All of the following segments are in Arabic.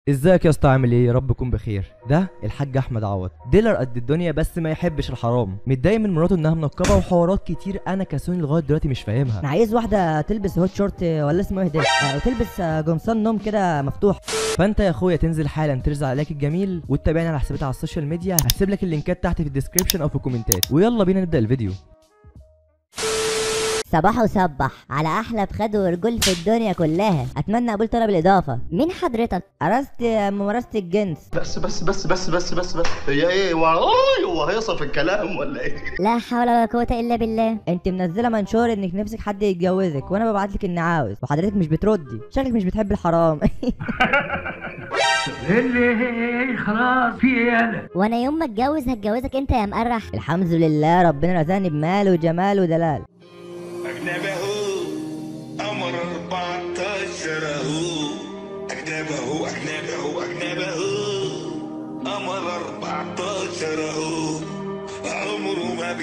ازيك يا اسطى؟ عامل ايه؟ يا رب تكون بخير. ده الحاج احمد عوض، ديلر قد الدنيا بس ما يحبش الحرام. متضايق من مراته انها منقبه وحوارات كتير انا كسوني لغايه دلوقتي مش فاهمها. انا عايز واحده تلبس هوت شورت ولا اسمه ايه ده، وتلبس قمصان نوم كده مفتوح. فانت يا اخويا تنزل حالا ترزع عليك الجميل وتتابعني على حساباتي على السوشيال ميديا. هسيب لك اللينكات تحت في الديسكربشن او في الكومنتات، ويلا بينا نبدا الفيديو. صباح وصبح على احلى بخد ورجول في الدنيا كلها. اتمنى قبول طلب الاضافه. مين حضرتك؟ عرست ممارسه الجنس. بس هي ايه؟ هو هيصل في الكلام ولا ايه؟ لا حول ولا قوه الا بالله. انت منزله منشور انك نفسك حد يتجوزك وانا ببعت لك اني عاوز وحضرتك مش بتردي. شكلك مش بتحب الحرام. اللي خلاص في ايه انا؟ وانا يوم ما اتجوز هتجوزك انت يا مقرح. الحمد لله ربنا رزقني بمال وجمال ودلال. أجنبه قمر 14 أهو. أجنبه قمر 14 أهو. عمره ما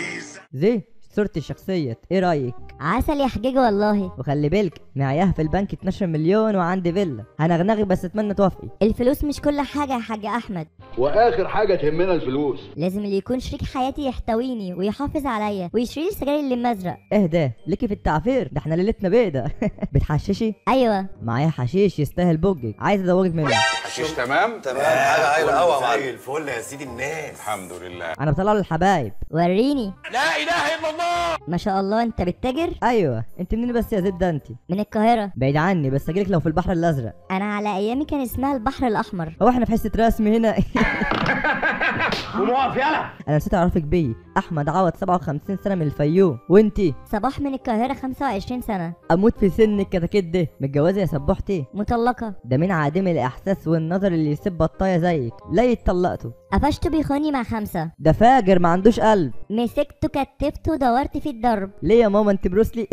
زي صورتي الشخصية، ايه رايك؟ عسل يا حجيج والله. وخلي بالك معايا في البنك 12 مليون وعندي فيلا. هنغنغي بس اتمنى توافقي. الفلوس مش كل حاجه يا حاج احمد. واخر حاجه تهمنا الفلوس. لازم اللي يكون شريك حياتي يحتويني ويحافظ عليا ويشتري لي السجاير اللي مزرق. اهدى ليكي في التعفير، ده احنا ليلتنا بيضة. بتحششي؟ ايوه معايا حشيش يستاهل بوجك، عايز ازوجك منه. حشيش تمام حاجه هايله قوي يا معلم. زي الفل يا سيدي الناس. الحمد لله. انا بطلع للحبايب. وريني. لا اله الا الله. ما شاء الله انت بتتاجر؟ ايوه انت منين بس يا زد؟ ده انت من القاهره. بعيد عني بس اجيلك لو في البحر الازرق. انا على ايامي كان اسمها البحر الاحمر. هو احنا في حصه رسم هنا؟ وموقف يلا. انا نسيت اعرفك بيه. احمد عوض 57 سنه من الفيوم. وانتي؟ صباح من القاهره 25 سنه. اموت في سنك كتاكيت ده. متجوزه يا سبوحتي؟ مطلقه. ده مين عادم الاحساس والنظر اللي يسيب بطايه زيك؟ لا اتطلقتوا. قفشته بيخوني مع 5. ده فاجر ما عندوش قلب. مسكته كتفته دورت في الضرب. ليه يا ماما انت بروسلي؟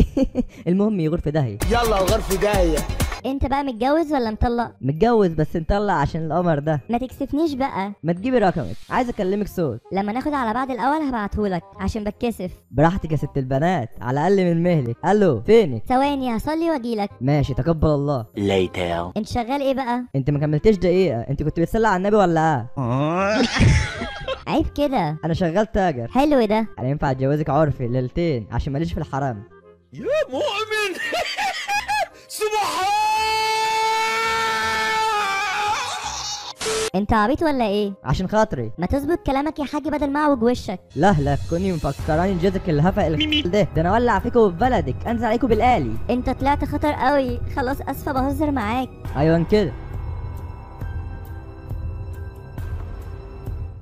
المهم يغور في داهيه. يلا وغرف دايه. انت بقى متجوز ولا مطلق؟ متجوز بس نطلق عشان القمر ده. ما تكسفنيش بقى. ما تجيبي رقمك، عايز اكلمك صوت. لما ناخد على بعض الاول هبعتهولك عشان بتكسف. براحتك يا ست البنات، على الاقل من مهلك. الو فينك؟ ثواني هصلي واجيلك. ماشي تقبل الله. ليتاو. انت شغال ايه بقى؟ انت ما كملتش دقيقه، انت كنت بتصلي على النبي ولا ايه؟ عيب كده. انا شغال تاجر. حلو ده. انا ينفع اتجوزك عرفي ليلتين عشان ماليش في الحرام. يا مؤمن. سبحان. انت عبيط ولا ايه؟ عشان خاطري. ما تظبط كلامك يا حاج بدل ما اعوج وشك. لا كوني مفكراني جوزك الهفق ده انا اولع فيكوا في بلدك، انزل عليكوا بالآلي. انت طلعت خطر قوي. خلاص اسفه بهزر معاك. ايوه كده.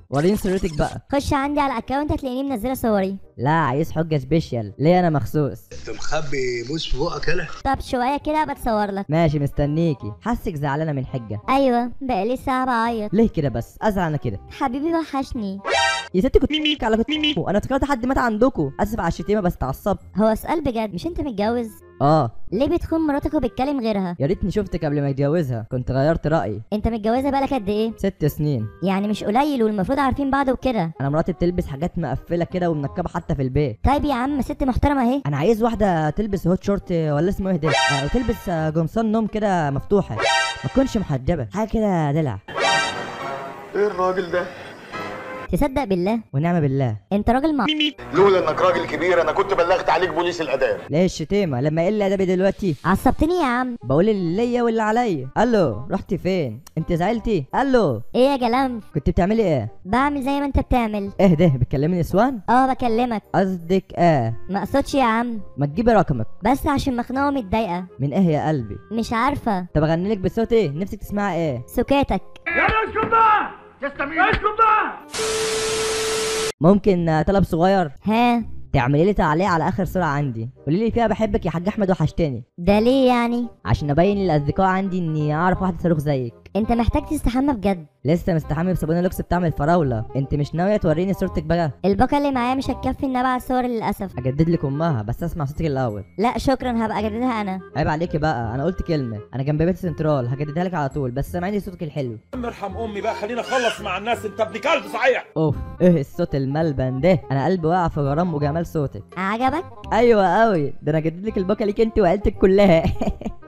وريني صورتك بقى. خش عندي على الاكونت هتلاقيني منزله صوري. لا عايز حجه سبيشال ليه انا مخصوص. انت مخبي بوس في بقك يلا. طب شويه كده بتصور لك. ماشي مستنيكي. حاسك زعلانه من حجه. ايوه بقالي ساعه بعيط. ليه كده بس؟ ازعل انا كده. حبيبي وحشني. يا ستي كنت ميمي على انا افتكرت حد مات عندكم. اسف على الشتيمه بس اتعصبت. هو سؤال بجد، مش انت متجوز؟ اه. ليه بتخون مراتك وبتكلم غيرها؟ يا ريتني شفتك قبل ما اتجوزها كنت غيرت رايي. انت متجوزه بقالك قد ايه؟ 6 سنين. يعني مش قليل والمفروض عارفين بعض وكده. انا مراتي بتلبس حاجات مقفله كده ومنكبه حتى في البيت. طيب يا عم ست محترمه اهي. انا عايز واحده تلبس هوت شورت ولا اسمه ايه ده، وتلبس قمصان نوم كده مفتوحه، ما تكونش محجبه، حاجه كده دلع. ايه الراجل ده؟ تصدق بالله ونعم بالله. انت راجل لولا انك راجل كبير انا كنت بلغت عليك بوليس الاداب. ليه الشتيمه لما يقل ادبي دلوقتي؟ عصبتني يا عم. بقول اللي ليا واللي عليا. الو رحتي فين؟ انت زعلتي؟ الو ايه يا جلام؟ كنت بتعملي ايه؟ بعمل زي ما انت بتعمل. ايه ده بتكلمني نسوان؟ بكلمك. قصدك ما اقصدش يا عم. ما تجيبي رقمك. بس عشان مخنوقه ومتضايقه. من ايه يا قلبي؟ مش عارفه. طب اغني لك بصوت ايه؟ نفسك تسمعي ايه؟ سكاتك. يلا اسكت بقى. اسكت بقى. ممكن طلب صغير؟ ها؟ تعملي لي تعليق على اخر صوره عندي، قولي لي فيها بحبك يا حاج احمد وحشتني. ده ليه يعني؟ عشان ابين للاصدقاء عندي اني اعرف واحده صاروخ زيك. انت محتاج تستحمى بجد. لسه مستحمي بصابون اللوكس بتاع الفراوله. انت مش ناويه توريني صورتك بقى؟ الباقه اللي معايا مش هتكفي ان ابعت صور للاسف. اجدد لك امها بس اسمع صوتك الاول. لا شكرا هبقى اجددها انا. عيب عليكي بقى، انا قلت كلمه. انا جنب بيت سنترال هجددها لك على طول، بس سامعني صوتك الحلو. ارحم امي بقى، خلينا اخلص مع الناس. انت ابن كلب صحيح. اوف ايه الصوت الملبن ده؟ انا قلبي واقع في غرام وجمال صوتك. عجبك؟ ايوه قوي، ده انا اجدد لك الباقه ليك انت وعيلتك كلها.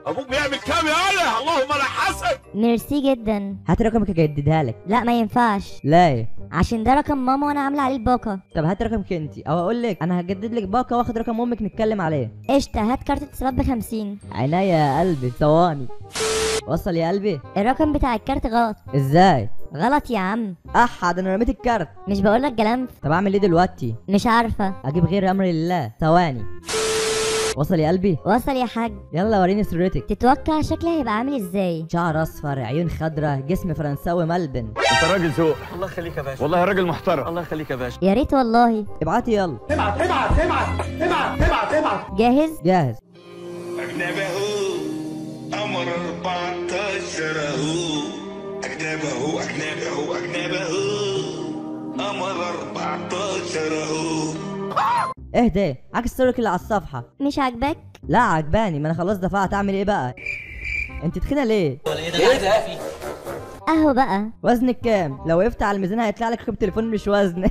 ابوك بيعمل كام يا اله؟ اللهم لا حسد. ميرسي جدا. هات رقمك اجددها لك. لا ما ينفعش، لا عشان ده رقم ماما وانا عامله عليه الباقه. طب هات رقمك انت، او اقول لك انا هجدد لك باقه واخد رقم امك نتكلم عليه. قشطه، هات كارت اتصالات ب50. عينيا يا قلبي، ثواني. وصل يا قلبي. الرقم بتاع الكارت غلط. ازاي؟ غلط يا عم. احد انا رميت الكارت. مش بقولك جلنف؟ طب اعمل ايه دلوقتي؟ مش عارفه. اجيب غير امر لله. ثواني. وصل يا قلبي. وصل يا حاج. يلا وريني سرتك. تتوقع شكلي هيبقى عامل ازاي؟ شعر اصفر، عيون خضرا، جسم فرنساوي ملبن. انت راجل ذوق. الله يخليك يا باشا، والله راجل محترم. الله يخليك يا باشا. يا ريت والله. ابعتي يلا. ابعت. جاهز؟ جاهز. أجنبه قمر 14 أهو. أجنبه قمر 14 أهو. اهدى، عكس صورك اللي على الصفحه. مش عاجباك؟ لا عجباني، ما انا خلاص دفعت، اعمل ايه بقى؟ انت تخينه ليه؟ اهو بقى. وزنك كام؟ لو وقفت على الميزان هيطلع لك رقم تليفون مش وزن.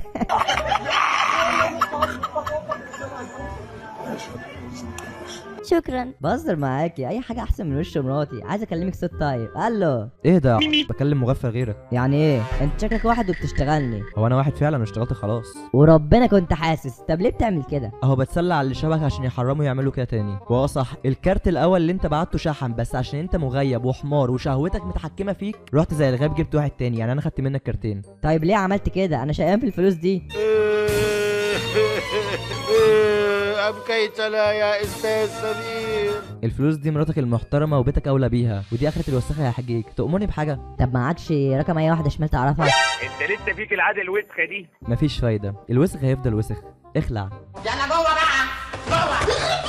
شكرا. بهزر معاكي، اي حاجه احسن من وش مراتي. عايز اكلمك صوت طيب. الو. ايه ده؟ بكلم مغفل غيرك. يعني ايه؟ انت شكلك واحد وبتشتغلني. هو انا واحد فعلا واشتغلت خلاص. وربنا كنت حاسس. طب ليه بتعمل كده؟ اهو بتسلى على اللي شبهك عشان يحرموا يعملوا كده تاني. واه صح، الكارت الاول اللي انت بعته شحن، بس عشان انت مغيب وحمار وشهوتك متحكمه فيك رحت زي الغاب جبت واحد تاني، يعني انا خدت منك كارتين. طيب ليه عملت كده؟ انا شقيان في الفلوس دي. أبكيت لا يا أستاذ سمير. الفلوس دي مراتك المحترمه وبيتك اولى بيها، ودي اخره الوسخه يا حجيج. تأمرني بجحاجه؟ طب معكش رقم اي واحده شمال تعرفها؟ انت لسه فيك العاده الوسخه دي. مفيش فايده، الوسخ هيفضل وسخ. اخلع. يلا جوه بقى جوه.